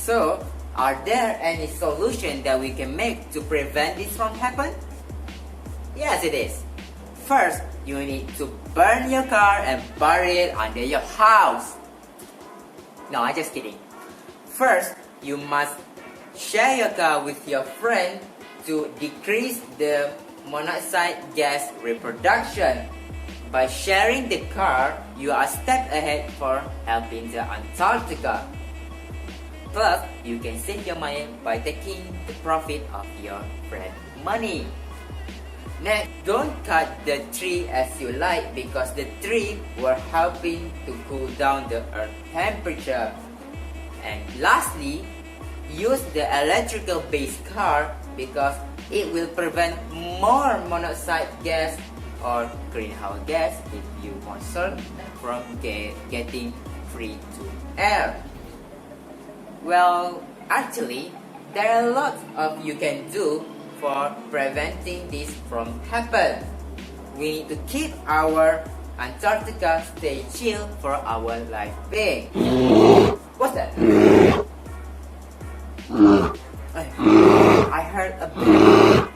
So, are there any solutions that we can make to prevent this from happen? Yes, it is. First, you need to burn your car and bury it under your house. No, I'm just kidding. First, you must share your car with your friend to decrease the monoxide gas reproduction. By sharing the car, you are a step ahead for helping the Antartica. Plus, you can save your money by taking the profit of your friend's money. Next, don't cut the tree as you like because the tree will helping to cool down the earth temperature. And lastly, use the electrical based car because it will prevent more monoxide gas or greenhouse gas if you concerned from getting free to air. Well, actually, there are lots of you can do for preventing this from happen. We need to keep our Antarctica stay chill for our life being. What's that? I heard a bell.